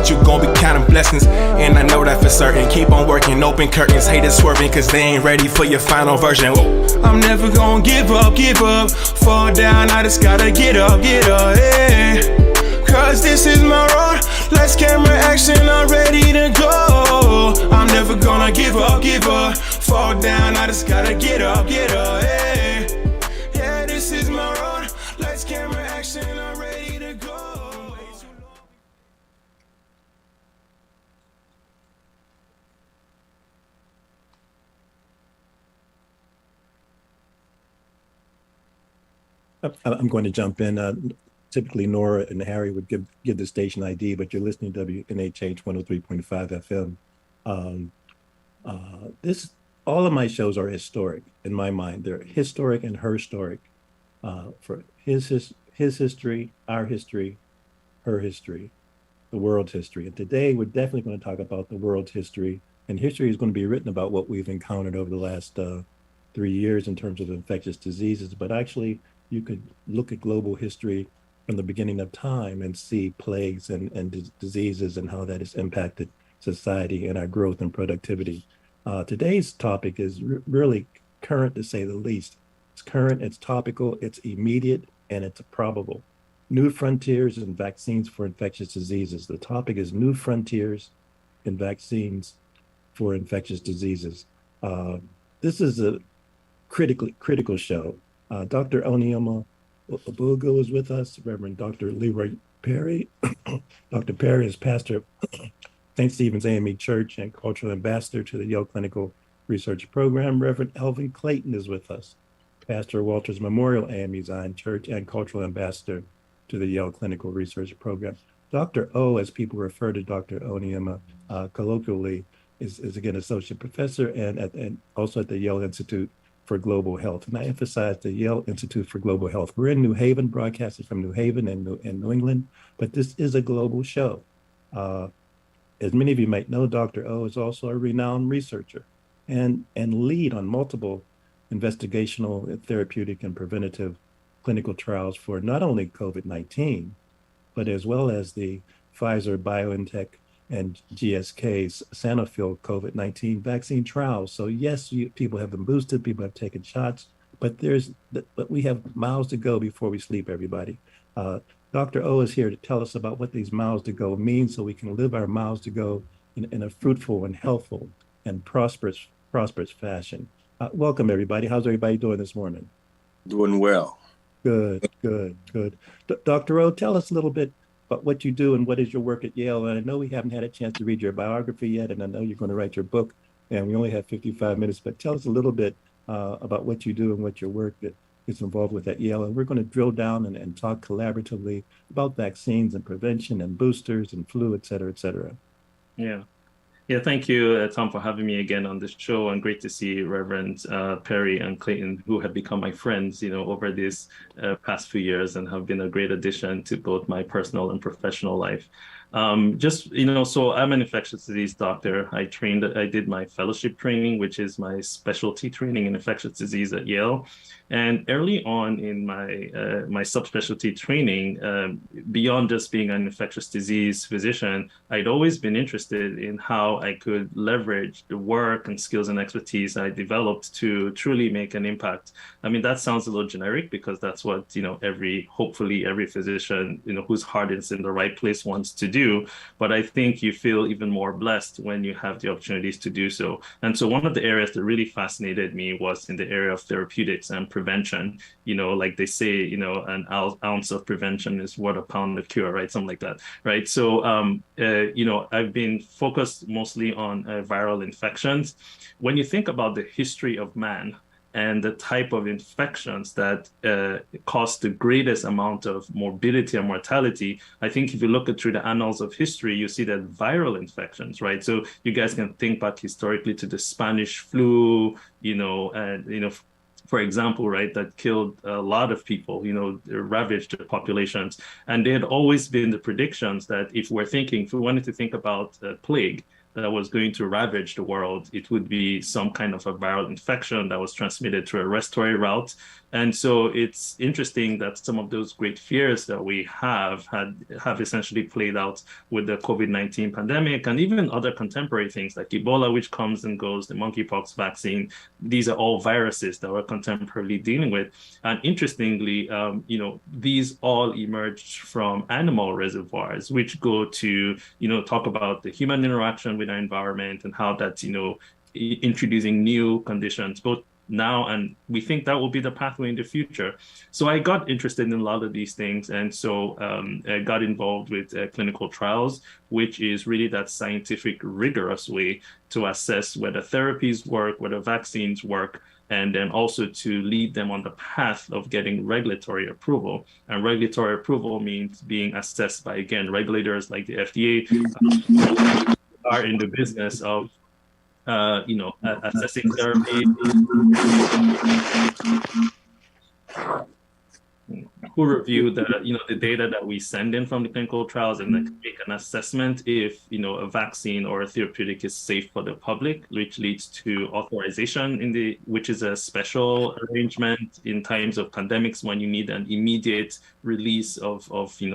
but you gon' be counting blessings. And I know that for certain. Keep on working, open curtains, haters swerving, cause they ain't ready for your final version. Whoa. I'm never gonna give up, fall down, I just gotta get up, yeah. Cause this is my road, lights, camera, action, I'm ready to go. I'm never gonna give up, fall down, I just gotta get up, yeah. Yeah, this is my road, lights, camera, action, I'm ready to go. I'm going to jump in. Typically, Nora and Harry would give the station ID, but you're listening to WNHH 103.5 FM. All of my shows are historic in my mind. They're historic and her-storic for his history, our history, her history, the world's history. And today, we're definitely going to talk about the world's history. And history is going to be written about what we've encountered over the last 3 years in terms of infectious diseases. But actually, you could look at global history from the beginning of time and see plagues and diseases and how that has impacted society and our growth and productivity. Today's topic is really current, to say the least. It's current, it's topical, it's immediate, and it's probable. New frontiers in vaccines for infectious diseases. The topic is new frontiers in vaccines for infectious diseases. This is a critical show. Dr. Onioma Obugo is with us, Reverend Dr. Leroy Perry. Dr. Perry is pastor of St. Stephen's AME Church and cultural ambassador to the Yale Clinical Research Program. Reverend Elvin Clayton is with us, pastor of Walters Memorial AME Zion Church and cultural ambassador to the Yale Clinical Research Program. Dr. O, as people refer to Dr. Onioma colloquially, is again associate professor and also at the Yale Institute for Global Health. And I emphasize the Yale Institute for Global Health. We're in New Haven, broadcasting from New Haven and New England, but this is a global show. As many of you might know, Dr. O is also a renowned researcher and lead on multiple investigational, therapeutic, and preventative clinical trials for not only COVID-19, but as well as the Pfizer, BioNTech, and GSK's Sanofi COVID-19 vaccine trials. So yes, people have been boosted, people have taken shots, but we have miles to go before we sleep, everybody. Dr. O is here to tell us about what these miles to go mean so we can live our miles to go in a fruitful and healthful and prosperous fashion. Welcome, everybody. How's everybody doing this morning? Doing well. Good. Dr. O, tell us a little bit about what you do and what is your work at Yale. And I know we haven't had a chance to read your biography yet, and I know you're going to write your book, and we only have 55 minutes, but tell us a little bit about what you do and what your work that is involved with at Yale. And we're going to drill down and talk collaboratively about vaccines and prevention and boosters and flu, et cetera, et cetera. Yeah, thank you, Tom, for having me again on this show, and great to see Reverend Perry and Clayton, who have become my friends, over these past few years and have been a great addition to both my personal and professional life. So I'm an infectious disease doctor. I did my fellowship training, which is my specialty training in infectious disease at Yale. And early on in my subspecialty training, beyond just being an infectious disease physician, I'd always been interested in how I could leverage the work and skills and expertise I developed to truly make an impact. I mean, that sounds a little generic because that's what, hopefully every physician, whose heart is in the right place wants to do. But I think you feel even more blessed when you have the opportunities to do so. And so one of the areas that really fascinated me was in the area of therapeutics and prevention. Like they say, an ounce of prevention is worth a pound of cure, right? Something like that, right? So, I've been focused mostly on viral infections. When you think about the history of man, and the type of infections that cause the greatest amount of morbidity and mortality, I think if you look through the annals of history, you see that viral infections, right? So you guys can think back historically to the Spanish flu, for example, right, that killed a lot of people, ravaged the populations. And there had always been the predictions that if we wanted to think about plague, that was going to ravage the world, it would be some kind of a viral infection that was transmitted through a respiratory route. And so it's interesting that some of those great fears that we have essentially played out with the COVID-19 pandemic, and even other contemporary things like Ebola, which comes and goes, the monkeypox vaccine. These are all viruses that we're contemporarily dealing with. And interestingly, these all emerged from animal reservoirs, which go to, talk about the human interaction with our environment and how that's, introducing new conditions, both now, and we think that will be the pathway in the future. So I got interested in a lot of these things, and so I got involved with clinical trials, which is really that scientific, rigorous way to assess whether therapies work, whether vaccines work, and then also to lead them on the path of getting regulatory approval. And regulatory approval means being assessed by, again, regulators like the FDA are in the business of assessing therapy, who review the data that we send in from the clinical trials and then make an assessment if a vaccine or a therapeutic is safe for the public, which leads to authorization which is a special arrangement in times of pandemics when you need an immediate release of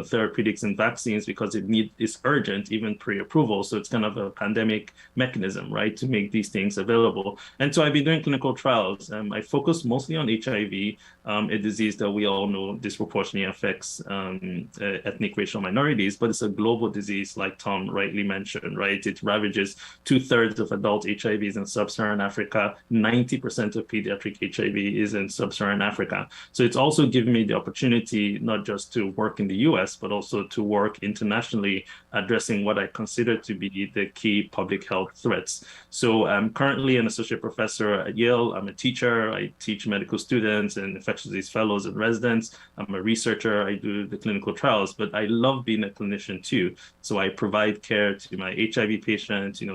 therapeutics and vaccines because it's urgent, even pre-approval. So it's kind of a pandemic mechanism, right, to make these things available. And so I've been doing clinical trials. I focus mostly on HIV, a disease that we all know disproportionately affects ethnic racial minorities, but it's a global disease, like Tom rightly mentioned, right? It ravages 2/3 of adult HIVs in sub-Saharan Africa. 90% of pediatric HIV is in sub-Saharan Africa. So it's also given me the opportunity not just to work in the US, but also to work internationally, addressing what I consider to be the key public health threats. So I'm currently an associate professor at Yale. I'm a teacher. I teach medical students and infectious disease fellows and residents. I'm a researcher. I do the clinical trials, but I love being a clinician too. So I provide care to my HIV patients, 2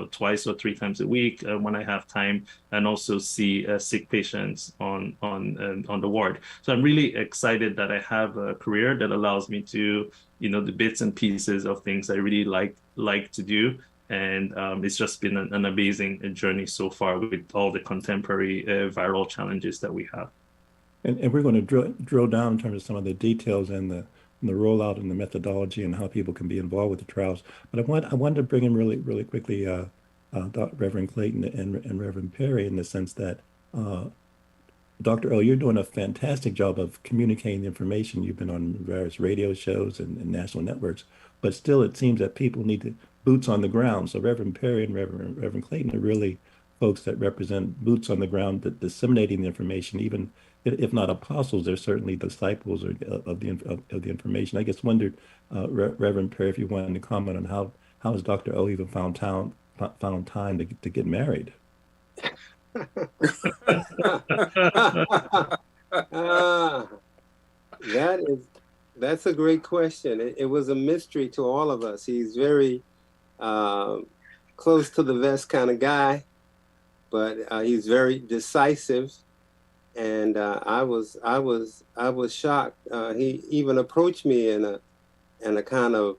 or 3 times a week when I have time, and also see sick patients on the ward. So I'm really excited that I have a career that allows me to, the bits and pieces of things I really like to do. And it's just been an amazing journey so far with all the contemporary viral challenges that we have. And we're going to drill down in terms of some of the details and the rollout and the methodology and how people can be involved with the trials. But I wanted to bring in really quickly Reverend Clayton and Reverend Perry, in the sense that Dr. O, you're doing a fantastic job of communicating the information. You've been on various radio shows and national networks, but still it seems that people need to boots on the ground. So Reverend Perry and Reverend Clayton are really folks that represent boots on the ground, that disseminating the information. Even if not apostles, they're certainly disciples of the information. I just wondered, Reverend Perry, if you wanted to comment on how has Dr. O even found time to get married? That's a great question. It was a mystery to all of us. He's very close to the vest kind of guy, but he's very decisive. And I was shocked. He even approached me in a kind of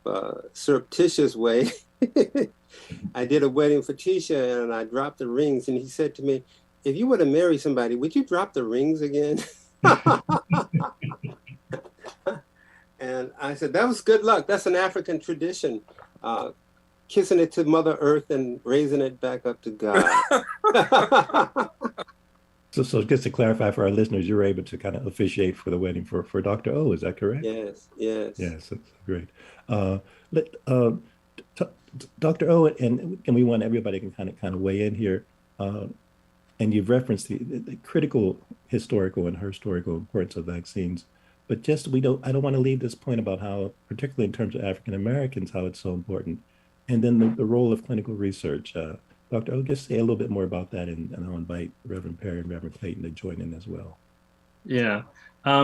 surreptitious way. I did a wedding for Tisha and I dropped the rings, and he said to me, "If you were to marry somebody, would you drop the rings again?" And I said, "That was good luck. That's an African tradition. Kissing it to Mother Earth and raising it back up to God." So just to clarify for our listeners, you were able to kind of officiate for the wedding for Dr. O, is that correct? Yes. Yes, that's great. Dr. O, and we want everybody can kind of weigh in here. And you've referenced the critical historical and historical importance of vaccines, but just I don't want to leave this point about how, particularly in terms of African Americans, how it's so important, and then the role of clinical research. Dr. O, just say a little bit more about that, and I'll invite Reverend Perry and Reverend Clayton to join in as well. Yeah.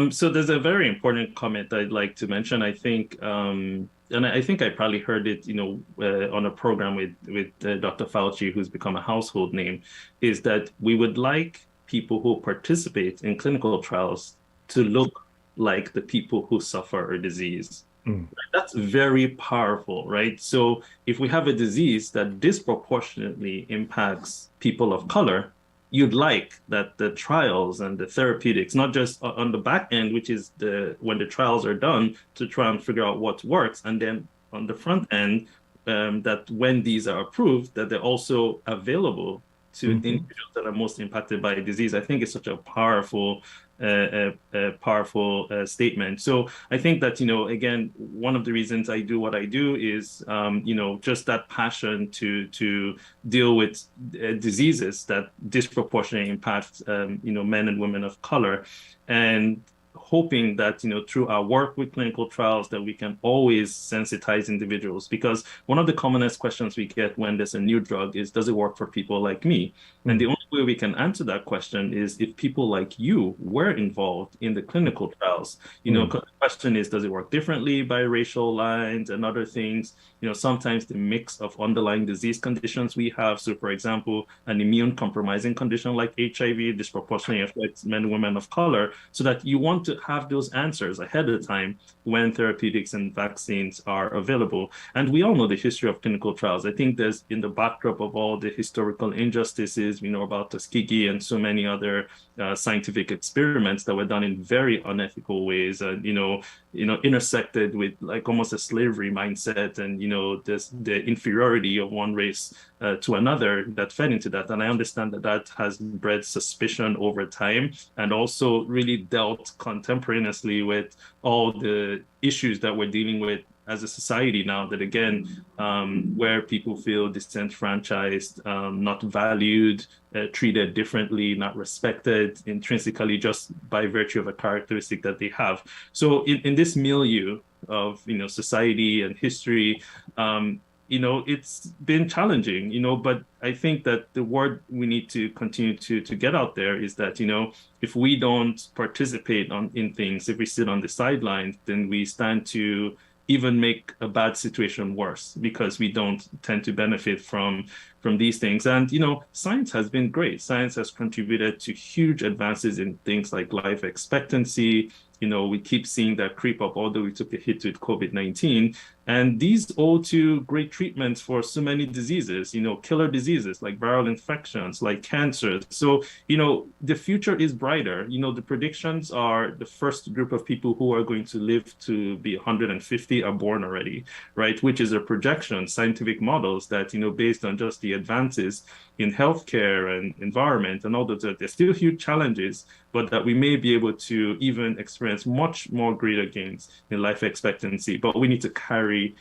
So there's a very important comment I'd like to mention. I think, and I think I probably heard it, on a program with Dr. Fauci, who's become a household name, is that we would like people who participate in clinical trials to look like the people who suffer a disease, Mm. That's very powerful, right? So if we have a disease that disproportionately impacts people of color, you'd like that the trials and the therapeutics, not just on the back end, which is the when the trials are done to try and figure out what works, and then on the front end, that when these are approved, that they're also available to Mhm. individuals that are most impacted by disease. I think it's such a powerful, powerful statement. So I think that, again, one of the reasons I do what I do is, just that passion to deal with diseases that disproportionately impact, men and women of color, and hoping that, through our work with clinical trials, that we can always sensitize individuals. Because one of the commonest questions we get when there's a new drug is, does it work for people like me? And the Mm. only way we can answer that question is if people like you were involved in the clinical trials. Mm. 'Cause the question is, does it work differently by racial lines and other things? Sometimes the mix of underlying disease conditions we have. So, for example, an immune compromising condition like HIV disproportionately affects men and women of color, so that you want to have those answers ahead of time when therapeutics and vaccines are available. And we all know the history of clinical trials. I think there's, in the backdrop of all the historical injustices, we know about Tuskegee and so many other scientific experiments that were done in very unethical ways, and intersected with like almost a slavery mindset, and the inferiority of one race to another that fed into that. And I understand that that has bred suspicion over time, and also really dealt contemporaneously with all the issues that we're dealing with as a society now, that again, where people feel disenfranchised, not valued, treated differently, not respected intrinsically just by virtue of a characteristic that they have. So in this milieu of society and history, it's been challenging, but I think that the word we need to continue to get out there is that, if we don't participate in things, if we sit on the sidelines, then we stand to even make a bad situation worse, because we don't tend to benefit from these things. And science has been great. Science has contributed to huge advances in things like life expectancy. We keep seeing that creep up, although we took a hit with COVID-19. And these owe to great treatments for so many diseases, killer diseases like viral infections, like cancers. So, the future is brighter. The predictions are the first group of people who are going to live to be 150 are born already, right? Which is a projection, scientific models that, based on just the advances in healthcare and environment and all those, there's still huge challenges, but that we may be able to even experience much more greater gains in life expectancy. But we need to carry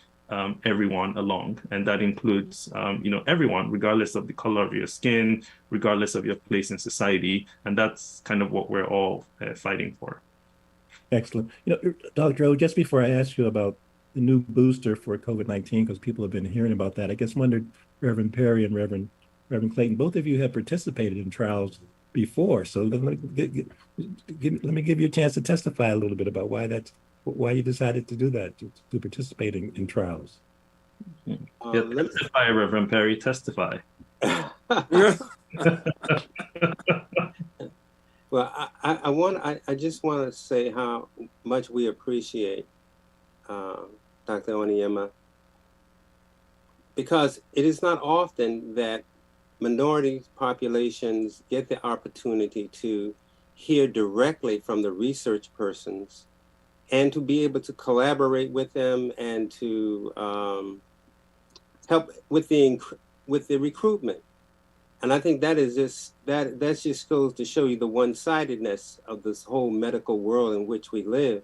everyone along, and that includes everyone, regardless of the color of your skin, regardless of your place in society, and that's kind of what we're all fighting for. Excellent. Dr. O, just before I ask you about the new booster for COVID-19, because people have been hearing about that, I guess wondered, Reverend Perry and Reverend Clayton, both of you have participated in trials before, so let me give you a chance to testify a little bit about why you decided to do that, to participate in trials. Testify, Reverend Perry, testify. Well, I just want to say how much we appreciate Dr. Onyema, because it is not often that minority populations get the opportunity to hear directly from the research persons and to be able to collaborate with them and to help with the recruitment. And I think that just goes to show you the one-sidedness of this whole medical world in which we live.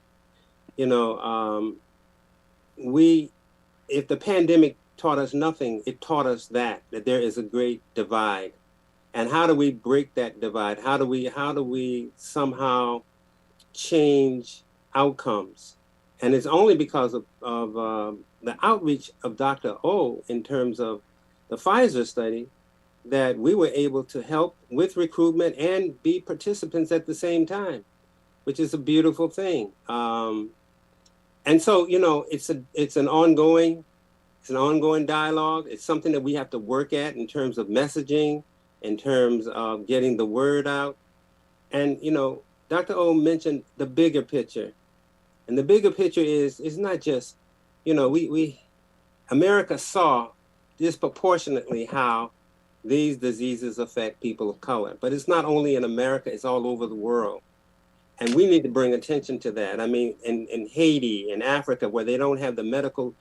If the pandemic taught us nothing, it taught us that there is a great divide. And how do we break that divide? How do we somehow change outcomes? And it's only because of the outreach of Dr. O in terms of the Pfizer study that we were able to help with recruitment and be participants at the same time, which is a beautiful thing. And so, it's an ongoing dialogue. It's something that we have to work at in terms of messaging, in terms of getting the word out. And, Dr. O mentioned the bigger picture. And the bigger picture is, it's not just, America saw disproportionately how these diseases affect people of color. But it's not only in America, it's all over the world. And we need to bring attention to that. I mean, in Haiti, in Africa, where they don't have the medical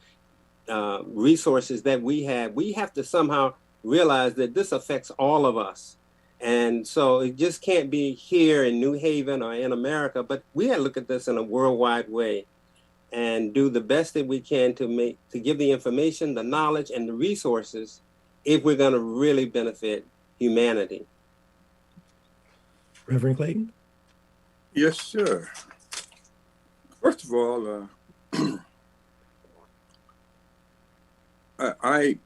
resources that we have to somehow realize that this affects all of us. And so it just can't be here in New Haven or in America, but we have to look at this in a worldwide way and do the best that we can to give the information, the knowledge, and the resources if we're going to really benefit humanity. Reverend Clayton? Yes, sir. First of all, I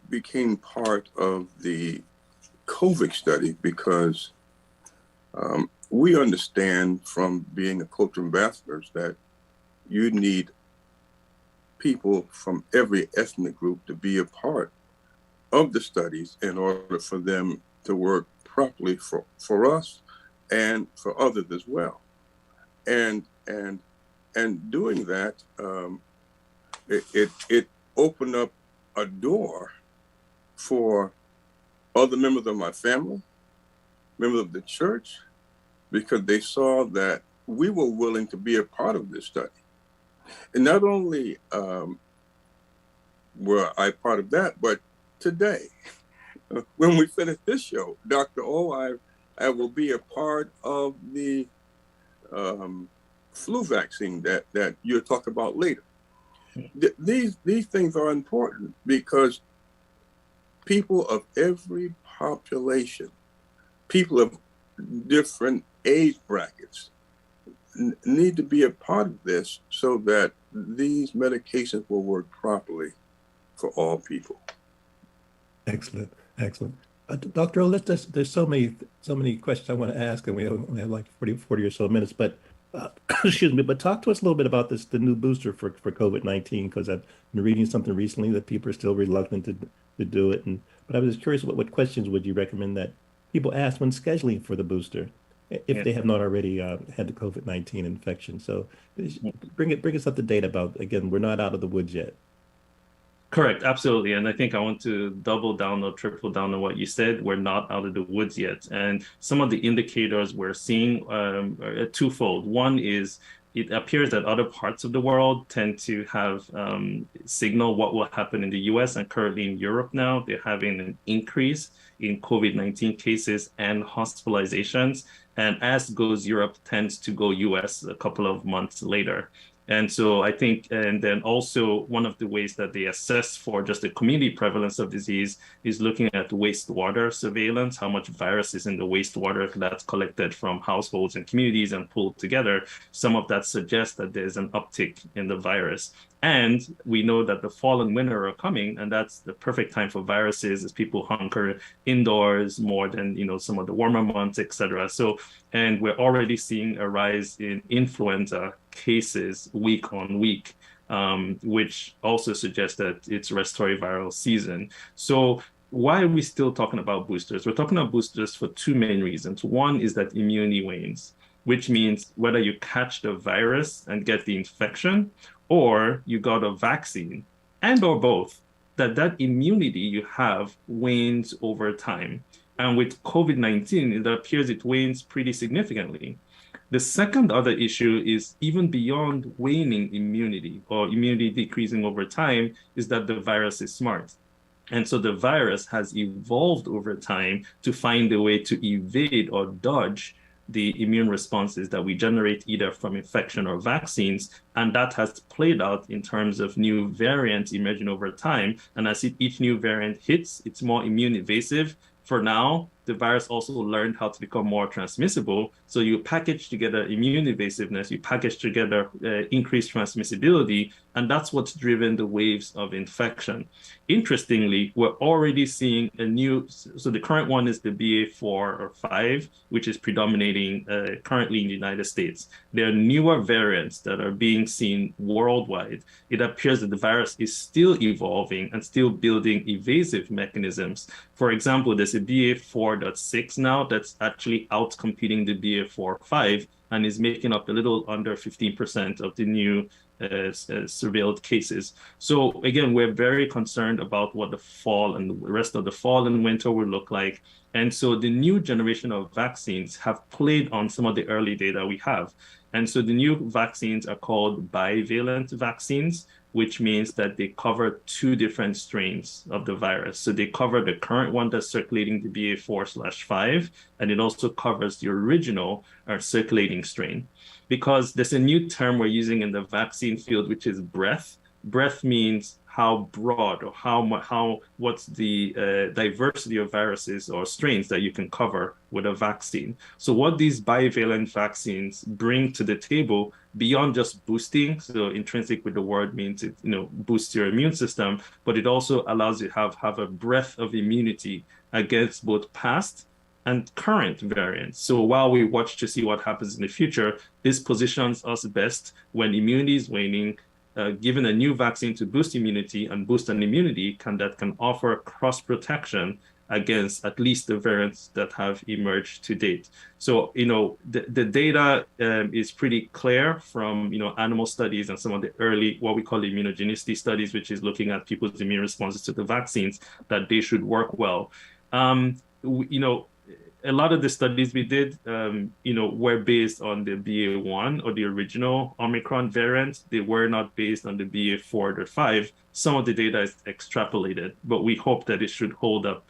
became part of the COVID study because we understand from being a cultural ambassadors that you need people from every ethnic group to be a part of the studies in order for them to work properly for us and for others as well. And doing that, it opened up a door for other members of my family, members of the church, because they saw that we were willing to be a part of this study. And not only were I part of that, but today, when we finish this show, Dr. O, I will be a part of the flu vaccine that you'll talk about later. These things are important because people of every population, people of different age brackets, need to be a part of this so that these medications will work properly for all people. Excellent, excellent. Dr. O, there's so many questions I want to ask, and we only have like 40 or so minutes, but excuse me, but talk to us a little bit about the new booster for COVID-19, because I've been reading something recently that people are still reluctant to do it. But I was just curious, what questions would you recommend that people ask when scheduling for the booster, if they have not already had the COVID-19 infection? So bring us up to date about, again, we're not out of the woods yet. Correct, absolutely. And I think I want to double down or triple down on what you said. We're not out of the woods yet. And some of the indicators we're seeing are twofold. One is it appears that other parts of the world tend to have signal what will happen in the US, and currently in Europe now, they're having an increase in COVID-19 cases and hospitalizations. And as goes Europe, tends to go US a couple of months later. And so I think, and then also one of the ways that they assess for just the community prevalence of disease is looking at wastewater surveillance, how much virus is in the wastewater that's collected from households and communities and pulled together. Some of that suggests that there's an uptick in the virus. And we know that the fall and winter are coming, and that's the perfect time for viruses as people hunker indoors more than, some of the warmer months, et cetera. So, and we're already seeing a rise in influenza cases week on week, which also suggests that it's respiratory viral season. So why are we still talking about boosters? We're talking about boosters for two main reasons. One is that immunity wanes, which means whether you catch the virus and get the infection, or you got a vaccine, and or both, that immunity you have wanes over time. And with COVID-19, it appears it wanes pretty significantly. The second other issue is even beyond waning immunity or immunity decreasing over time is that the virus is smart. And so the virus has evolved over time to find a way to evade or dodge the immune responses that we generate either from infection or vaccines. And that has played out in terms of new variants emerging over time. And as each new variant hits, it's more immune evasive. For now, the virus also learned how to become more transmissible. So you package together immune evasiveness, you package together increased transmissibility, and that's what's driven the waves of infection. Interestingly, we're already seeing a new, so the current one is the BA4 or 5, which is predominating currently in the United States. There are newer variants that are being seen worldwide. It appears that the virus is still evolving and still building evasive mechanisms. For example, there's a BA4.6 now that's actually out competing the BA4.5 and is making up a little under 15% of the new surveilled cases. So again, we're very concerned about what the fall and the rest of the fall and winter will look like. And so the new generation of vaccines have played on some of the early data we have. And so the new vaccines are called bivalent vaccines, which means that they cover two different strains of the virus. So they cover the current one that's circulating, the BA4/5, and it also covers the original or circulating strain. Because there's a new term we're using in the vaccine field, which is breadth. Breadth means how broad or what's the diversity of viruses or strains that you can cover with a vaccine. So what these bivalent vaccines bring to the table beyond just boosting, so intrinsic with the word means it boosts your immune system, but it also allows you to have a breadth of immunity against both past and current variants. So while we watch to see what happens in the future, this positions us best when immunity is waning. Given a new vaccine to boost immunity and boost an immunity that can offer cross protection against at least the variants that have emerged to date. So, the data is pretty clear from, animal studies and some of the early, what we call immunogenicity studies, which is looking at people's immune responses to the vaccines, that they should work well. A lot of the studies we did, were based on the BA1 or the original Omicron variant. They were not based on the BA4 or 5. Some of the data is extrapolated, but we hope that it should hold up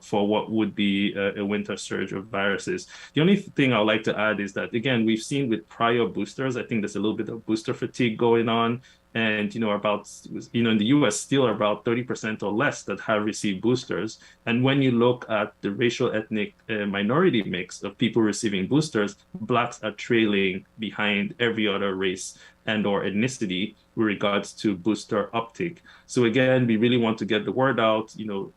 for what would be a winter surge of viruses. The only thing I would like to add is that, again, we've seen with prior boosters, I think there's a little bit of booster fatigue going on. And, in the US, still about 30% or less that have received boosters. And when you look at the racial ethnic minority mix of people receiving boosters, Blacks are trailing behind every other race and or ethnicity with regards to booster uptake. So again, we really want to get the word out, to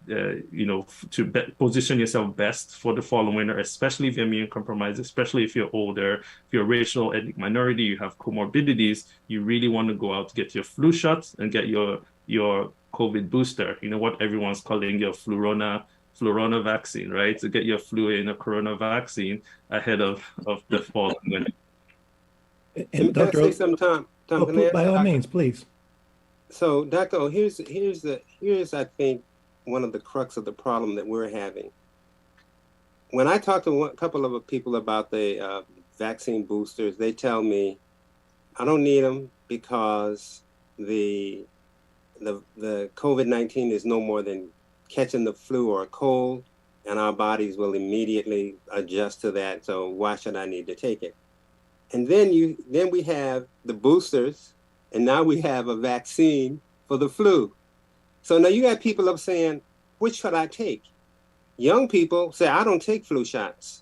position yourself best for the fall and winter, especially if you're immune compromised, especially if you're older, if you're a racial ethnic minority, you have comorbidities, you really want to go out to get your flu shot and get your COVID booster, what everyone's calling your flurona vaccine, right? So get your flu and a corona vaccine ahead of the fall and winter. And can I say something, Tom? By all means, please. So, Dr. Here's I think one of the crux of the problem that we're having. When I talk to a couple of people about the vaccine boosters, they tell me, I don't need them because the COVID-19 is no more than catching the flu or a cold, and our bodies will immediately adjust to that. So why should I need to take it? And then we have the boosters, and now we have a vaccine for the flu. So now you got people up saying, which should I take? Young people say, I don't take flu shots.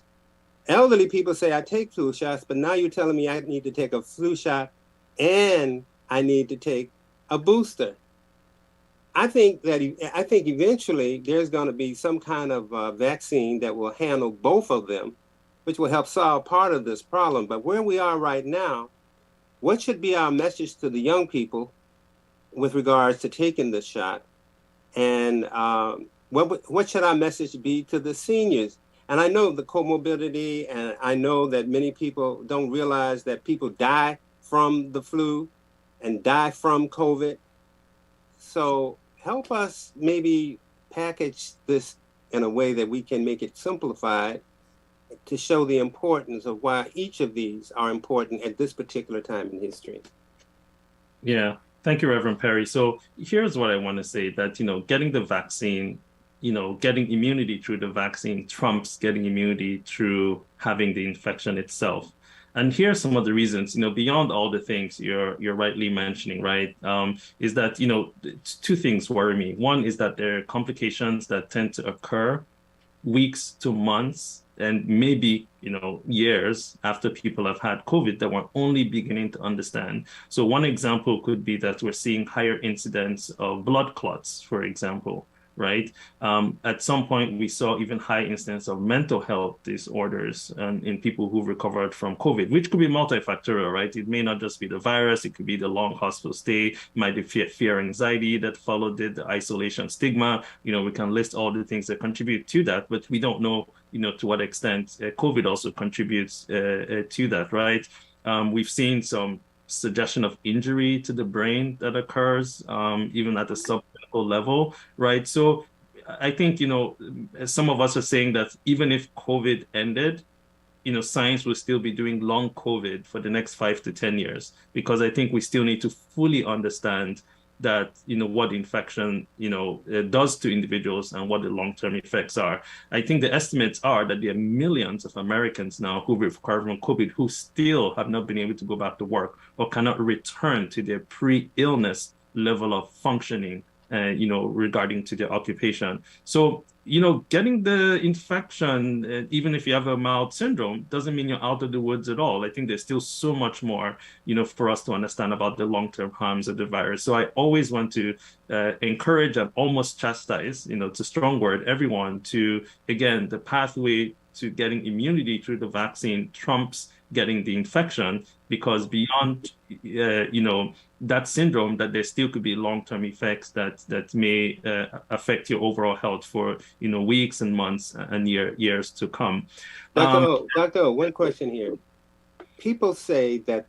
Elderly people say, I take flu shots, but now you're telling me I need to take a flu shot and I need to take a booster. I think eventually there's going to be some kind of vaccine that will handle both of them, which will help solve part of this problem. But where we are right now, what should be our message to the young people with regards to taking the shot? And what should our message be to the seniors? And I know the comorbidity, and I know that many people don't realize that people die from the flu and die from COVID. So help us maybe package this in a way that we can make it simplified to show the importance of why each of these are important at this particular time in history. Yeah, thank you, Reverend Perry. So here's what I want to say, that, getting the vaccine, getting immunity through the vaccine trumps getting immunity through having the infection itself. And here's some of the reasons, beyond all the things you're rightly mentioning, right, is that, two things worry me. One is that there are complications that tend to occur weeks to months and maybe, years after people have had COVID that we're only beginning to understand. So one example could be that we're seeing higher incidence of blood clots, for example, right? At some point, we saw even high incidence of mental health disorders in people who recovered from COVID, which could be multifactorial, right? It may not just be the virus, it could be the long hospital stay, it might be fear, anxiety that followed it, the isolation stigma. We can list all the things that contribute to that, but we don't know, to what extent COVID also contributes to that, right? We've seen some suggestion of injury to the brain that occurs, even at the subclinical level, right? So I think, some of us are saying that even if COVID ended, science will still be doing long COVID for the next 5 to 10 years, because I think we still need to fully understand that, what infection, does to individuals and what the long-term effects are. I think the estimates are that there are millions of Americans now who recovered from COVID who still have not been able to go back to work or cannot return to their pre-illness level of functioning, regarding to their occupation. So, getting the infection, even if you have a mild syndrome, doesn't mean you're out of the woods at all. I think there's still so much more, for us to understand about the long-term harms of the virus. So I always want to encourage and almost chastise, it's a strong word, everyone to, again, the pathway to getting immunity through the vaccine trumps getting the infection, because beyond, that syndrome, that there still could be long-term effects that may affect your overall health for, weeks and months and years to come. Dr. O, one question here. People say that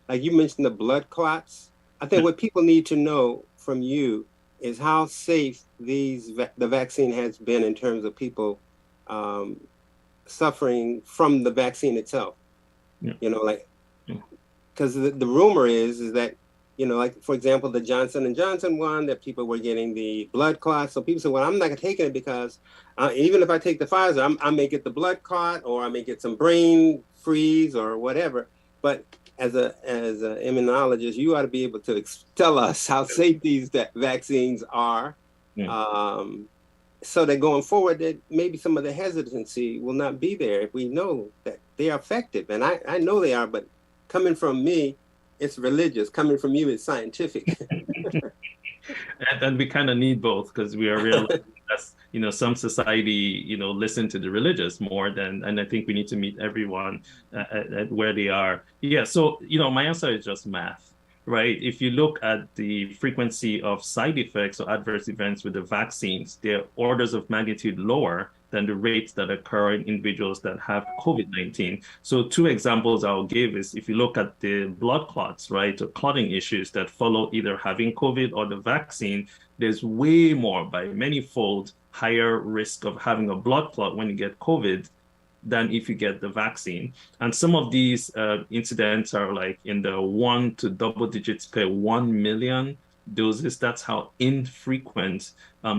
like you mentioned, the blood clots. I think what people need to know from you is how safe the vaccine has been in terms of people suffering from the vaccine itself. Yeah. Because the rumor is that, like, for example, the Johnson & Johnson one, that people were getting the blood clots. So people say, well, I'm not taking it because even if I take the Pfizer, I may get the blood clot, or I may get some brain freeze or whatever. But as an immunologist, you ought to be able to tell us how safe these vaccines are. Yeah. So that going forward, that maybe some of the hesitancy will not be there if we know that they are effective. And I know they are, but coming from me, it's religious. Coming from you, it's scientific. And we kind of need both, because we are realizing that, some society, listen to the religious more than, and I think we need to meet everyone at where they are. Yeah. So, my answer is just math. Right. If you look at the frequency of side effects or adverse events with the vaccines, they're orders of magnitude lower than the rates that occur in individuals that have COVID-19. So 2 examples I'll give is, if you look at the blood clots, right, or clotting issues that follow either having COVID or the vaccine, there's way more, by many-fold, higher risk of having a blood clot when you get COVID than if you get the vaccine. And some of these incidents are like in the 1 to double digits per 1 million doses. That's how infrequent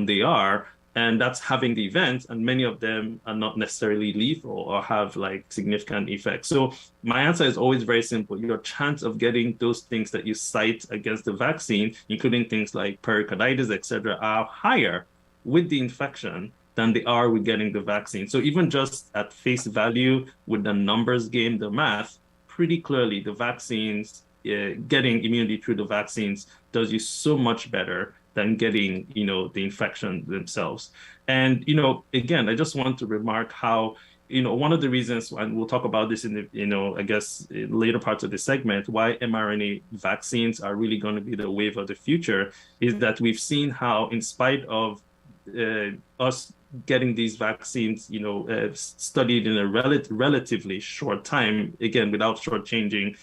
they are. And that's having the event, and many of them are not necessarily lethal or have like significant effects. So my answer is always very simple. Your chance of getting those things that you cite against the vaccine, including things like pericarditis, etc., are higher with the infection than they are with getting the vaccine. So even just at face value with the numbers game, the math, pretty clearly the vaccines, getting immunity through the vaccines does you so much better than getting, the infection themselves. And, again, I just want to remark how, one of the reasons, and we'll talk about this in the, I guess, later parts of the segment, why mRNA vaccines are really going to be the wave of the future, is that we've seen how, in spite of us getting these vaccines, studied in a relatively short time, again, without shortchanging,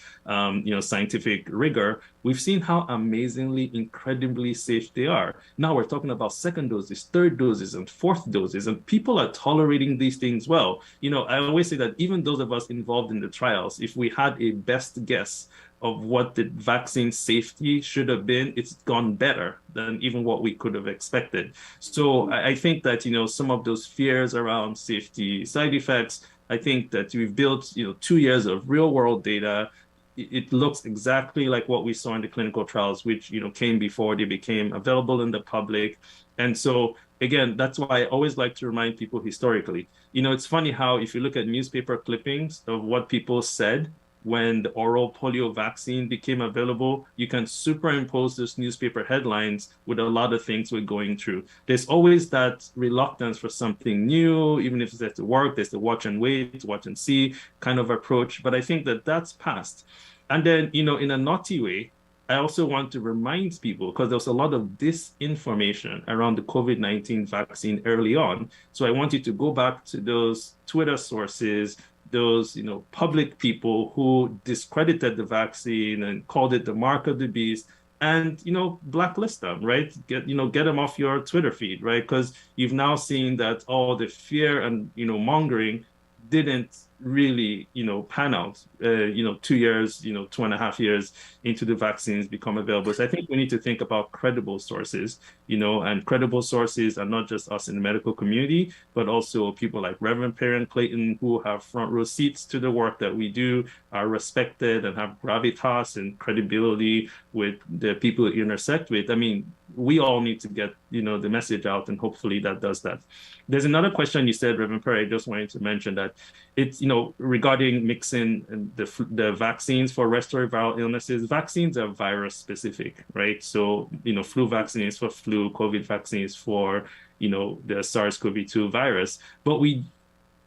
scientific rigor, we've seen how amazingly, incredibly safe they are. Now we're talking about 2nd doses, 3rd doses, and 4th doses, and people are tolerating these things well. I always say that even those of us involved in the trials, if we had a best guess of what the vaccine safety should have been, it's gone better than even what we could have expected. So I think that, some of those fears around safety side effects, I think that we've built, 2 years of real world data. It looks exactly like what we saw in the clinical trials, which, came before they became available in the public. And so, again, that's why I always like to remind people historically. It's funny how if you look at newspaper clippings of what people said when the oral polio vaccine became available, you can superimpose those newspaper headlines with a lot of things we're going through. There's always that reluctance for something new, even if it's at work, there's the watch and wait, watch and see kind of approach. But I think that that's past. And then, in a naughty way, I also want to remind people, because there was a lot of disinformation around the COVID-19 vaccine early on. So I want you to go back to those Twitter sources, those, public people who discredited the vaccine and called it the mark of the beast, and, blacklist them, right? Get them off your Twitter feed, right? Because you've now seen that all the fear and, mongering didn't really, pan out, 2 years, 2.5 years into the vaccines become available. So I think we need to think about credible sources, and credible sources are not just us in the medical community, but also people like Reverend Perry and Clayton, who have front row seats to the work that we do, are respected and have gravitas and credibility with the people that you intersect with. I mean, we all need to get, the message out, and hopefully that does that. There's another question you said, Reverend Perry. I just wanted to mention that it's, regarding mixing the vaccines for respiratory viral illnesses. Vaccines are virus specific, right? So, flu vaccine is for flu, COVID vaccine is for, the SARS-CoV-2 virus. But we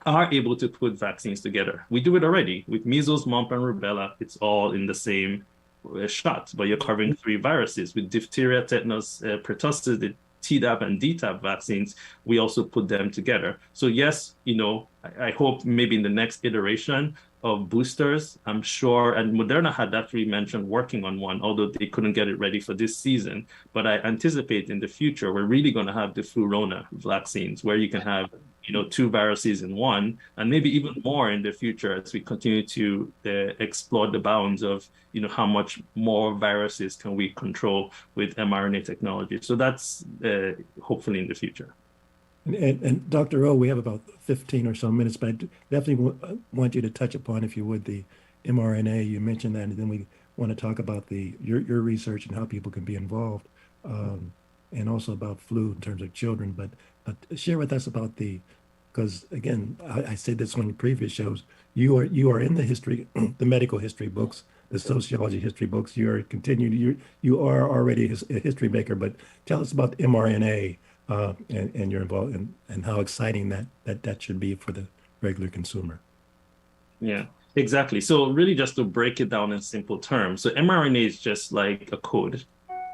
are able to put vaccines together. We do it already with measles, mumps, and rubella. It's all in the same shot, but you're covering 3 viruses. With diphtheria, tetanus, pertussis, the Tdap and DTaP vaccines, we also put them together. So yes, I hope maybe in the next iteration of boosters, I'm sure, and Moderna had actually mentioned working on one, although they couldn't get it ready for this season. But I anticipate in the future, we're really going to have the Flurona vaccines where you can have, 2 viruses in one, and maybe even more in the future as we continue to explore the bounds of, how much more viruses can we control with mRNA technology. So that's hopefully in the future. And Dr. O, we have about 15 or so minutes, but I definitely want you to touch upon, if you would, the mRNA. You mentioned that, and then we want to talk about your research and how people can be involved, and also about flu in terms of children. But share with us about because again, I said this on previous shows, you are in the history, the medical history books, the sociology history books. You are already a history maker. But tell us about mRNA. And you're involved and how exciting that should be for the regular consumer. Yeah, exactly. So really just to break it down in simple terms. So mRNA is just like a code.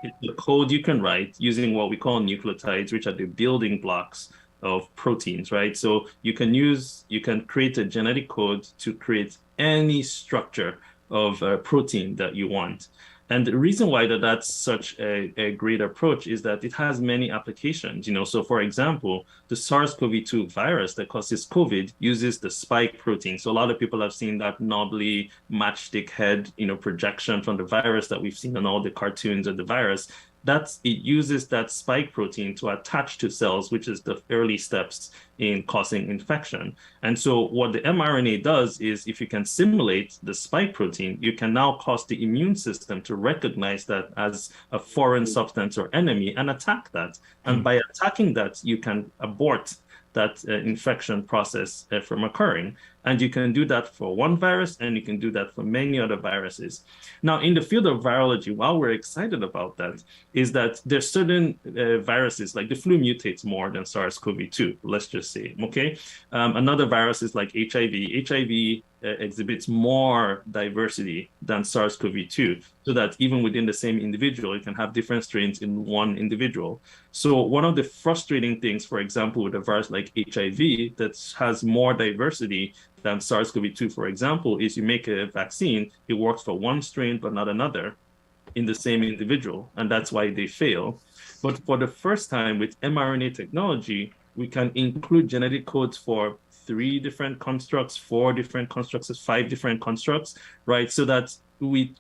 It's a code you can write using what we call nucleotides, which are the building blocks of proteins, right? So you can create a genetic code to create any structure of a protein that you want. And the reason why that's such a great approach is that it has many applications. So for example, the SARS-CoV-2 virus that causes COVID uses the spike protein. So a lot of people have seen that knobbly matchstick head, projection from the virus that we've seen in all the cartoons of the virus. It uses that spike protein to attach to cells, which is the early steps in causing infection. And so what the mRNA does is, if you can simulate the spike protein, you can now cause the immune system to recognize that as a foreign substance or enemy and attack that. And by attacking that, you can abort that infection process from occurring. And you can do that for one virus, and you can do that for many other viruses. Now, in the field of virology, while we're excited about that, is that there's certain viruses, like the flu mutates more than SARS-CoV-2, let's just say, okay? Another virus is like HIV. HIV exhibits more diversity than SARS-CoV-2, so that even within the same individual, you can have different strains in one individual. So one of the frustrating things, for example, with a virus like HIV that has more diversity than SARS-CoV-2, for example, is you make a vaccine, it works for one strain but not another in the same individual, and that's why they fail. But for the first time with mRNA technology, we can include genetic codes for 3 different constructs, 4 different constructs, 5 different constructs, right? So that we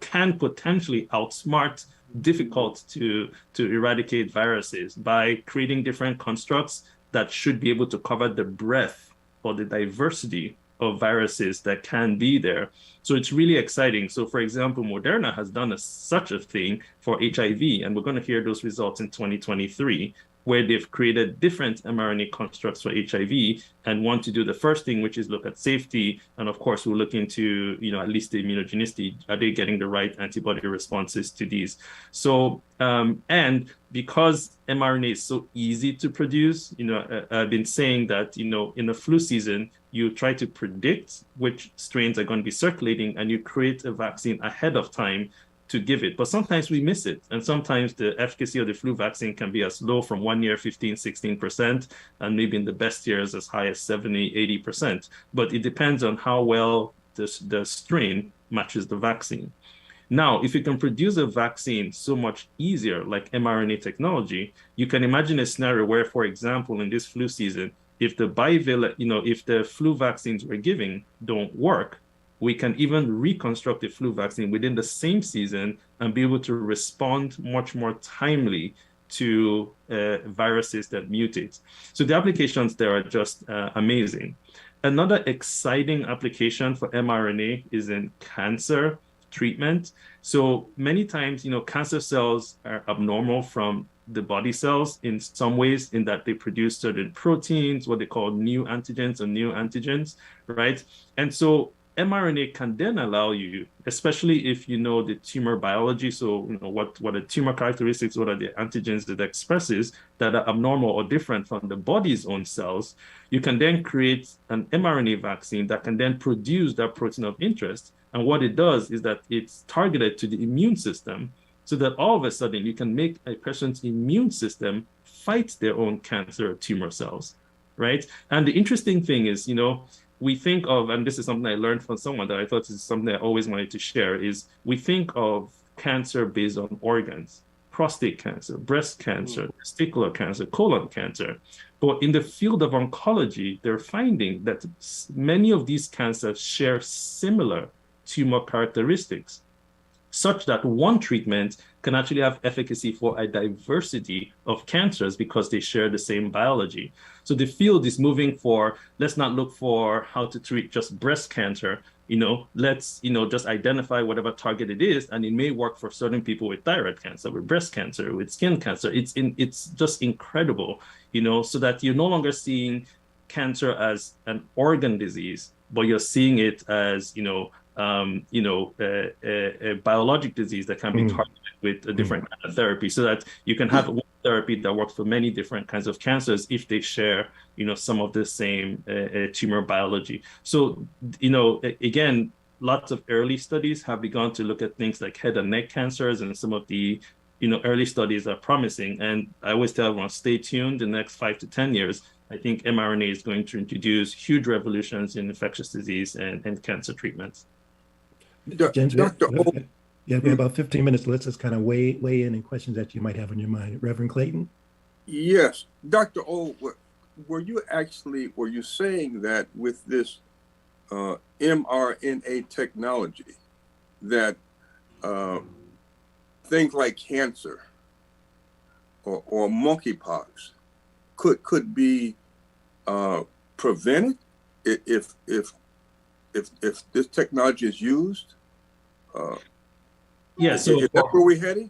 can potentially outsmart difficult to eradicate viruses by creating different constructs that should be able to cover the breadth or the diversity of viruses that can be there. So it's really exciting. So for example, Moderna has done such a thing for HIV, and we're going to hear those results in 2023. where they've created different mRNA constructs for HIV and want to do the first thing, which is look at safety. And of course, we'll look into, at least the immunogenicity. Are they getting the right antibody responses to these? So, and because mRNA is so easy to produce, I've been saying that, in the flu season, you try to predict which strains are going to be circulating and you create a vaccine ahead of time to give it. But sometimes we miss it. And sometimes the efficacy of the flu vaccine can be as low from 1 year, 15, 16%, and maybe in the best years as high as 70, 80%. But it depends on how well the strain matches the vaccine. Now, if you can produce a vaccine so much easier, like mRNA technology, you can imagine a scenario where, for example, in this flu season, if the bivalent, if the flu vaccines we're giving don't work, we can even reconstruct the flu vaccine within the same season and be able to respond much more timely to viruses that mutate. So the applications there are just amazing. Another exciting application for mRNA is in cancer treatment. So many times, cancer cells are abnormal from the body cells in some ways, in that they produce certain proteins, what they call new antigens or neoantigens, right? And so mRNA can then allow you, especially if you know the tumor biology, so what are the tumor characteristics, what are the antigens that it expresses that are abnormal or different from the body's own cells, you can then create an mRNA vaccine that can then produce that protein of interest. And what it does is that it's targeted to the immune system, so that all of a sudden you can make a person's immune system fight their own cancer or tumor cells, right? And the interesting thing is, we think of, and this is something I learned from someone that I thought is something I always wanted to share, is we think of cancer based on organs, prostate cancer, breast cancer, testicular cancer, colon cancer. But in the field of oncology, they're finding that many of these cancers share similar tumor characteristics, such that one treatment can actually have efficacy for a diversity of cancers because they share the same biology. So the field is moving for, let's not look for how to treat just breast cancer, let's, just identify whatever target it is, and it may work for certain people with thyroid cancer, with breast cancer, with skin cancer. It's just incredible, so that you're no longer seeing cancer as an organ disease, but you're seeing it as, a biologic disease that can be targeted with a different kind of therapy, so that you can have one therapy that works for many different kinds of cancers if they share, some of the same tumor biology. So, again, lots of early studies have begun to look at things like head and neck cancers, and some of the, early studies are promising. And I always tell everyone, stay tuned. The next 5 to 10 years, I think mRNA is going to introduce huge revolutions in infectious disease and cancer treatments. James, Dr. O. we have about 15 minutes. Let's just kind of weigh in questions that you might have on your mind. Reverend Clayton? Yes. Dr. O, were you saying that with this mRNA technology that things like cancer or monkeypox could be prevented if this technology is used? Yeah, so is that where we're heading?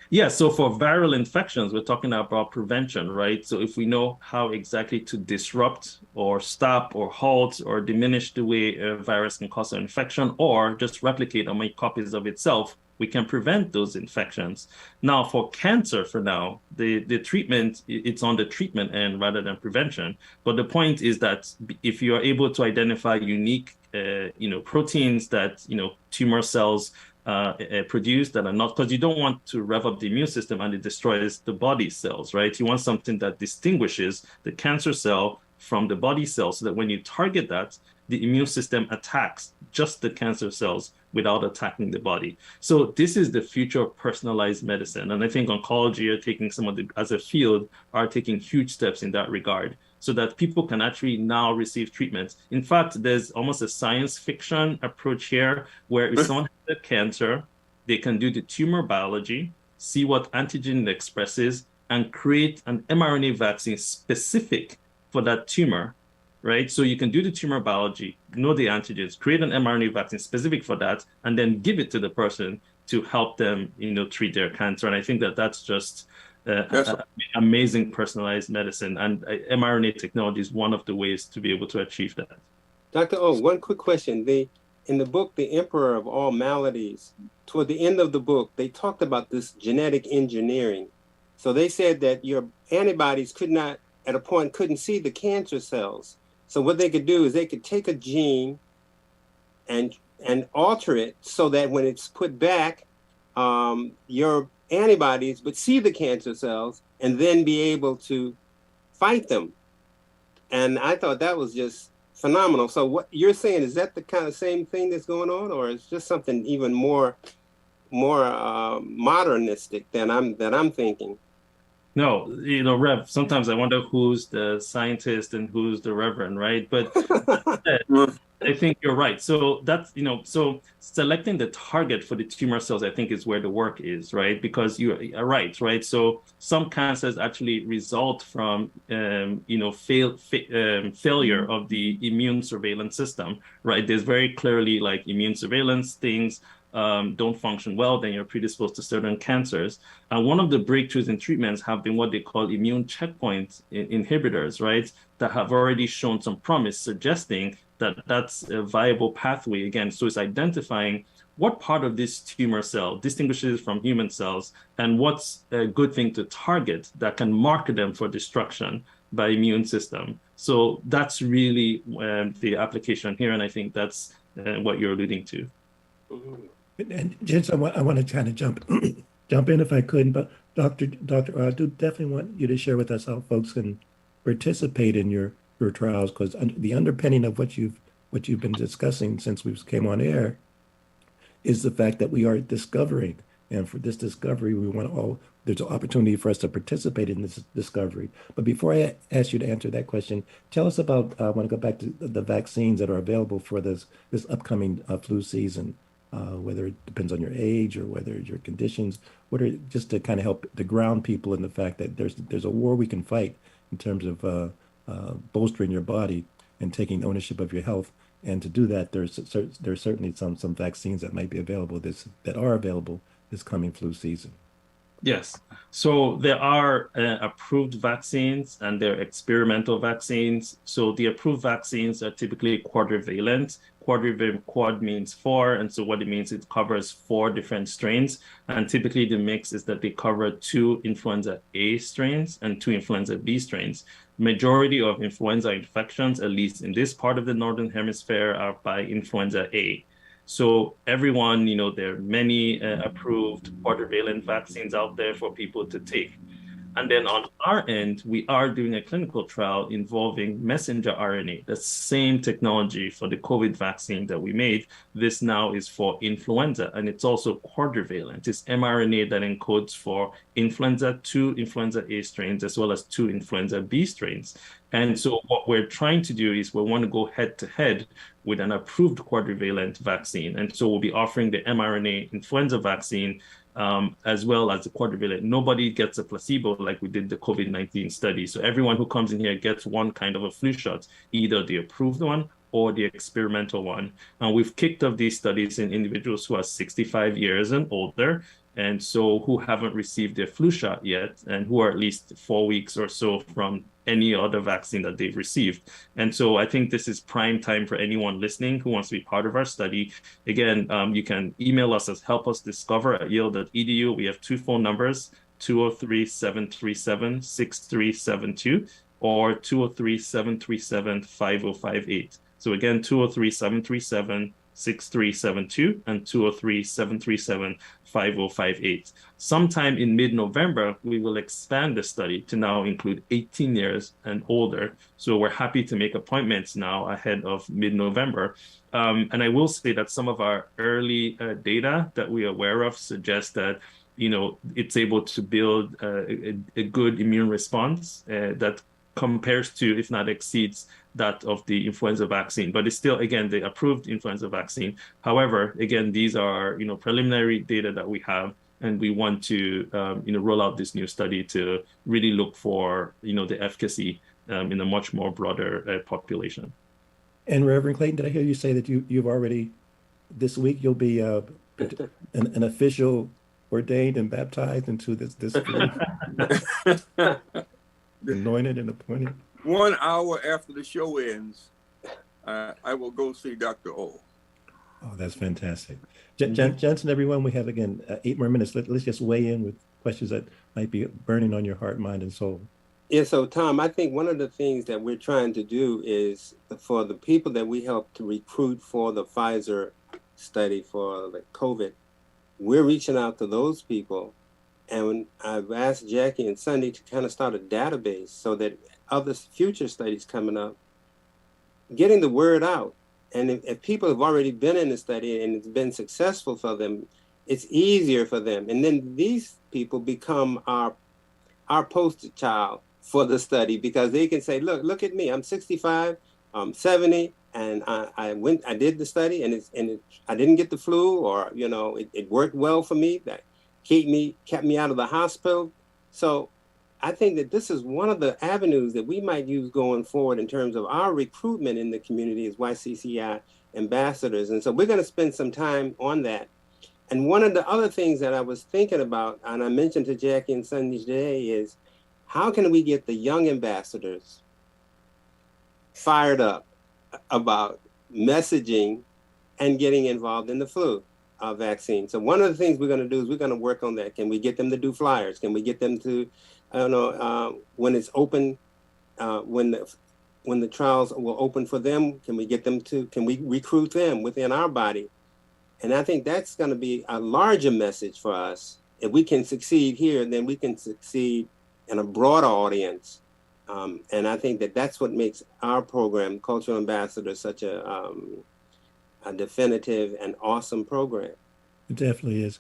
Yeah, so for viral infections, we're talking about prevention, right? So if we know how exactly to disrupt or stop or halt or diminish the way a virus can cause an infection, or just replicate or make copies of itself, we can prevent those infections. Now, for cancer, for now, the treatment, it's on the treatment end rather than prevention. But the point is that if you are able to identify unique, proteins that, tumor cells produce that are not, because you don't want to rev up the immune system and it destroys the body cells, right? You want something that distinguishes the cancer cell from the body cell, so that when you target that, the immune system attacks just the cancer cells without attacking the body. So this is the future of personalized medicine. And I think oncology are taking as a field, are taking huge steps in that regard, so that people can actually now receive treatments. In fact, there's almost a science fiction approach here, where if someone has a cancer, they can do the tumor biology, see what antigen it expresses, and create an mRNA vaccine specific for that tumor, right? So you can do the tumor biology, know the antigens, create an mRNA vaccine specific for that, and then give it to the person to help them, treat their cancer. And I think that that's just That's amazing personalized medicine. And mRNA technology is one of the ways to be able to achieve that. Dr. O, one quick question. In the book, The Emperor of All Maladies, toward the end of the book, they talked about this genetic engineering. So they said that your antibodies could not, at a point, couldn't see the cancer cells. So what they could do is they could take a gene and alter it so that when it's put back, your antibodies would see the cancer cells and then be able to fight them. And I thought that was just phenomenal. So what you're saying, is that the kind of same thing that's going on, or is just something even more modernistic than I'm thinking? No, Rev, sometimes I wonder who's the scientist and who's the reverend, right? But I think you're right. So that's, so selecting the target for the tumor cells, I think is where the work is, right? Because you are right? So some cancers actually result from, failure of the immune surveillance system, right? There's very clearly like immune surveillance things don't function well, then you're predisposed to certain cancers. And one of the breakthroughs in treatments have been what they call immune checkpoint inhibitors, right? That have already shown some promise, suggesting that that's a viable pathway again. So it's identifying what part of this tumor cell distinguishes from human cells and what's a good thing to target that can mark them for destruction by immune system. So that's really the application here. And I think that's what you're alluding to. And Jens, I want to kind of jump in if I could, but Doctor, I do definitely want you to share with us how folks can participate in your trials, because the underpinning of what you've been discussing since we came on air is the fact that we are discovering, and for this discovery, there's an opportunity for us to participate in this discovery. But before I ask you to answer that question, tell us about. I want to go back to the vaccines that are available for this upcoming flu season. Whether it depends on your age or whether your conditions, just to kind of help to ground people in the fact that there's a war we can fight in terms of bolstering your body and taking ownership of your health. And to do that, there's certainly some vaccines that might be available this coming flu season. Yes. So there are approved vaccines and there are experimental vaccines. So the approved vaccines are typically quadrivalent. Quad means 4. And so what it means, it covers 4 different strains. And typically the mix is that they cover 2 influenza A strains and 2 influenza B strains. Majority of influenza infections, at least in this part of the Northern Hemisphere, are by influenza A. So everyone, there are many approved quadrivalent vaccines out there for people to take. And then on our end, we are doing a clinical trial involving messenger RNA, the same technology for the COVID vaccine that we made. This now is for influenza, and it's also quadrivalent. It's mRNA that encodes for influenza, 2 influenza A strains, as well as 2 influenza B strains. And so what we're trying to do is we want to go head to head with an approved quadrivalent vaccine. And so we'll be offering the mRNA influenza vaccine as well as the quadrivalent. Nobody gets a placebo like we did the COVID-19 study. So everyone who comes in here gets one kind of a flu shot, either the approved one or the experimental one. And we've kicked off these studies in individuals who are 65 years and older, and so who haven't received their flu shot yet, and who are at least 4 weeks or so from any other vaccine that they've received. And so I think this is prime time for anyone listening who wants to be part of our study. Again, you can email us at helpusdiscover@yale.edu. We have 2 phone numbers, 203-737-6372 or 203-737-5058. So again, 203-737-6372 and 203-737-5058. Sometime in mid-November, we will expand the study to now include 18 years and older. So we're happy to make appointments now ahead of mid-November. And I will say that some of our early data that we are aware of suggests that it's able to build a good immune response that compares to, if not exceeds, that of the influenza vaccine, but it's still, again, the approved influenza vaccine. However, again, these are, preliminary data that we have, and we want to, roll out this new study to really look for, the efficacy in a much more broader population. And Reverend Clayton, did I hear you say that you've already, this week, you'll be an official ordained and baptized into this group? Anointed and appointed. 1 hour after the show ends, I will go see Dr. O. Oh, that's fantastic. Jensen, everyone, we have, again, 8 more minutes. Let's just weigh in with questions that might be burning on your heart, mind, and soul. Yeah, so Tom, I think one of the things that we're trying to do is for the people that we help to recruit for the Pfizer study for the COVID, we're reaching out to those people. And I've asked Jackie and Sunday to kind of start a database so that other future studies coming up, getting the word out. And if people have already been in the study and it's been successful for them, it's easier for them. And then these people become our poster child for the study, because they can say, look at me, I'm 65, I'm 70, and I did the study, and I didn't get the flu, or it worked well for me. That kept me out of the hospital. So I think that this is one of the avenues that we might use going forward in terms of our recruitment in the community as YCCI ambassadors. And so we're going to spend some time on that. And one of the other things that I was thinking about, and I mentioned to Jackie and Sunday today, is how can we get the young ambassadors fired up about messaging and getting involved in the flu vaccine? So one of the things we're going to do is we're going to work on that. Can we get them to do flyers? Can we get them to, I don't know, when it's open, when the trials will open for them, can we recruit them within our body? And I think that's going to be a larger message for us. If we can succeed here, then we can succeed in a broader audience. And I think that that's what makes our program, Cultural Ambassador, such a definitive and awesome program. It definitely is.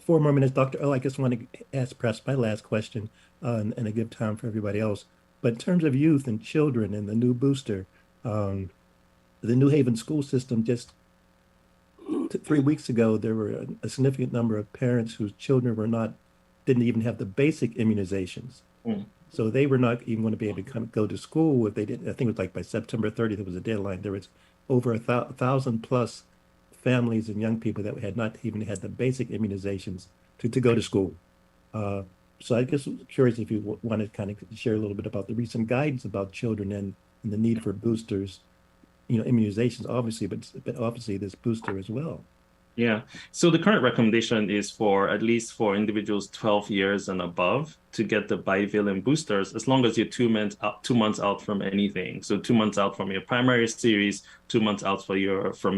4 more minutes, Dr. O. I just want to ask perhaps my last question, and I give time for everybody else. But in terms of youth and children and the new booster, the New Haven school system, just 3 weeks ago, there were a significant number of parents whose children didn't even have the basic immunizations. So they were not even going to be able to go to school if they didn't. I think it was like by September 30th, there was a deadline. There was over 1,000 plus families and young people that had not even had the basic immunizations to go to school. So I guess I'm curious if you want to kind of share a little bit about the recent guidance about children and the need for boosters, immunizations, obviously, but obviously this booster as well. Yeah. So the current recommendation is at least for individuals 12 years and above to get the bivalent boosters, as long as you're 2 months out from anything. So 2 months out from your primary series, 2 months out from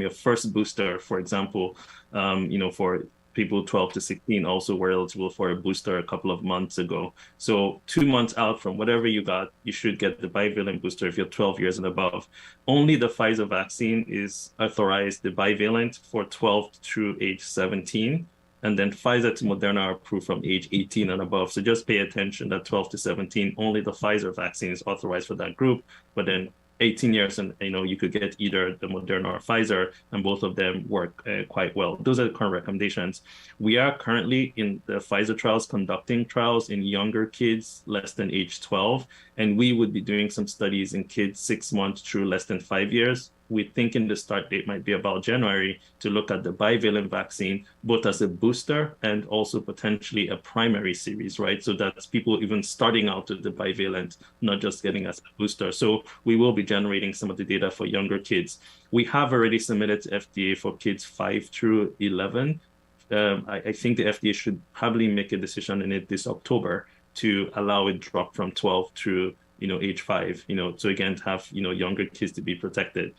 your first booster, for example. For people 12 to 16 also were eligible for a booster a couple of months ago. So 2 months out from whatever you got, you should get the bivalent booster if you're 12 years and above. Only the Pfizer vaccine is authorized, the bivalent, for 12 through age 17. And then Pfizer to Moderna are approved from age 18 and above. So just pay attention that 12 to 17, only the Pfizer vaccine is authorized for that group. But then 18 years and you could get either the Moderna or Pfizer, and both of them work quite well. Those are the current recommendations. We are currently in the Pfizer trials conducting trials in younger kids less than age 12, and we would be doing some studies in kids 6 months through less than 5 years. We're thinking the start date might be about January to look at the bivalent vaccine, both as a booster and also potentially a primary series, right? So that's people even starting out with the bivalent, not just getting as a booster. So we will be generating some of the data for younger kids. We have already submitted to FDA for kids 5 through 11. I think the FDA should probably make a decision in it this October to allow it drop from 12 through age 5, so again, to have, younger kids to be protected.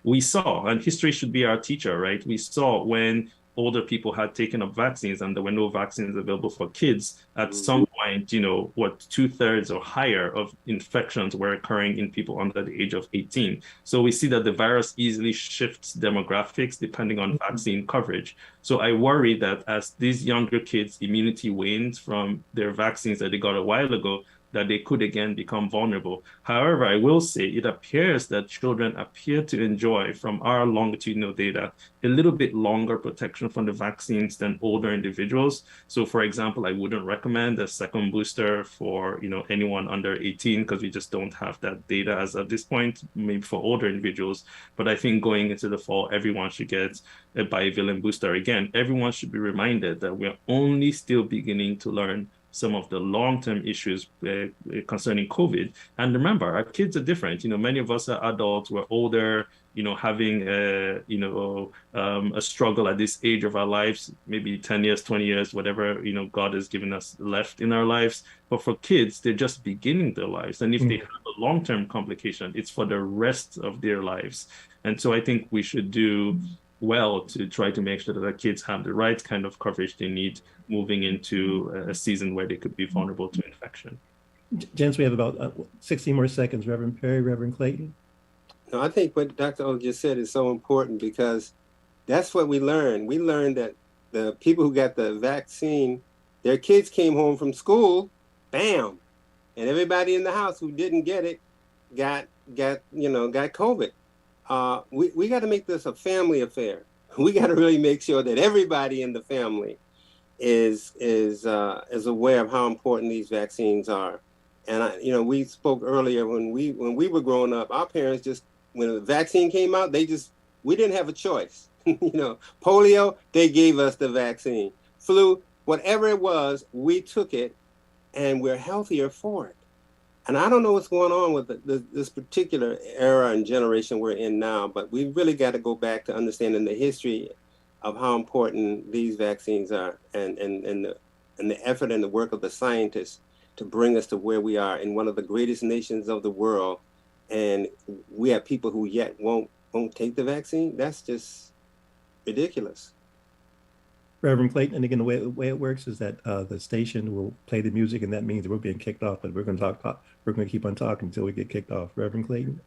We saw, and history should be our teacher, right? We saw when older people had taken up vaccines and there were no vaccines available for kids, at some point, 2/3 or higher of infections were occurring in people under the age of 18. So we see that the virus easily shifts demographics depending on vaccine coverage. So I worry that as these younger kids' immunity wanes from their vaccines that they got a while ago, that they could again become vulnerable. However, I will say it appears that children appear to enjoy, from our longitudinal data, a little bit longer protection from the vaccines than older individuals. So for example, I wouldn't recommend a second booster for anyone under 18 because we just don't have that data as of this point, maybe for older individuals. But I think going into the fall, everyone should get a bivalent booster. Again, everyone should be reminded that we're only still beginning to learn some of the long-term issues concerning COVID. And remember, our kids are different. Many of us are adults, we're older, having a struggle at this age of our lives, maybe 10 years, 20 years, whatever, God has given us left in our lives. But for kids, they're just beginning their lives. And if they have a long-term complication, it's for the rest of their lives. And so I think we should do well to try to make sure that our kids have the right kind of coverage they need moving into a season where they could be vulnerable to infection. Gents, we have about 60 more seconds. Reverend Perry, Reverend Clayton. No, I think what Dr. O just said is so important, because that's what we learned. We learned that the people who got the vaccine, their kids came home from school, bam, and everybody in the house who didn't get it got COVID. We got to make this a family affair. We got to really make sure that everybody in the family is aware of how important these vaccines are. And we spoke earlier when we were growing up, our parents just, when the vaccine came out, we didn't have a choice. Polio, they gave us the vaccine. Flu, whatever it was, we took it, and we're healthier for it. And I don't know what's going on with this particular era and generation we're in now, but we've really got to go back to understanding the history of how important these vaccines are, and the effort and the work of the scientists to bring us to where we are in one of the greatest nations of the world. And we have people who yet won't take the vaccine. That's just ridiculous. Reverend Clayton, and again, the way it works is that the station will play the music, and that means we're being kicked off, but we're going to keep on talking until we get kicked off. Reverend Clayton?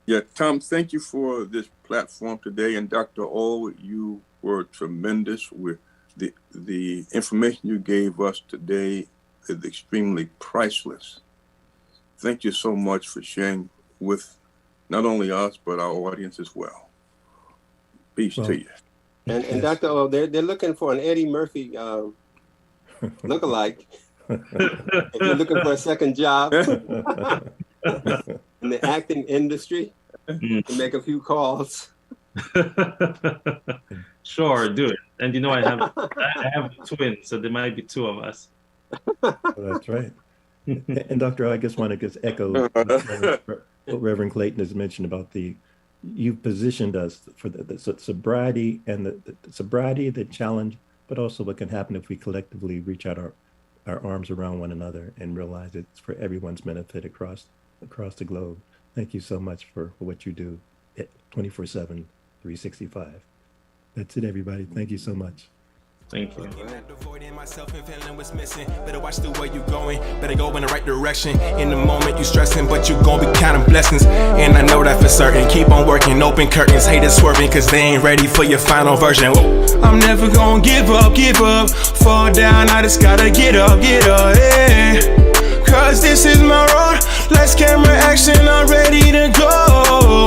Yeah, Tom, thank you for this platform today. And Dr. O, you were tremendous with the information you gave us today is extremely priceless. Thank you so much for sharing with not only us, but our audience as well. Peace to you. And yes. Dr. O, they're looking for an Eddie Murphy lookalike. If you're looking for a second job in the acting industry, to make a few calls. Sure, do it. And I have twins, so there might be two of us. That's right. And Dr. O, I just want to echo what Reverend Clayton has mentioned about you've positioned us for the sobriety and the sobriety, the challenge, but also what can happen if we collectively reach out our arms around one another and realize it's for everyone's benefit across the globe. Thank you so much for what you do 24/7, 365. That's it, everybody. Thank you so much. Thank you. Avoiding myself and feeling what's missing. Better watch the way you going. Better go in the right direction. In the moment you stressing, but you gonna be counting blessings. And I know that for certain. Keep on working, open curtains. Haters swerving, cause they ain't ready for your final version. Whoa. I'm never gonna give up. Fall down, I just gotta get up, yeah. Cause this is my road. Let's camera action.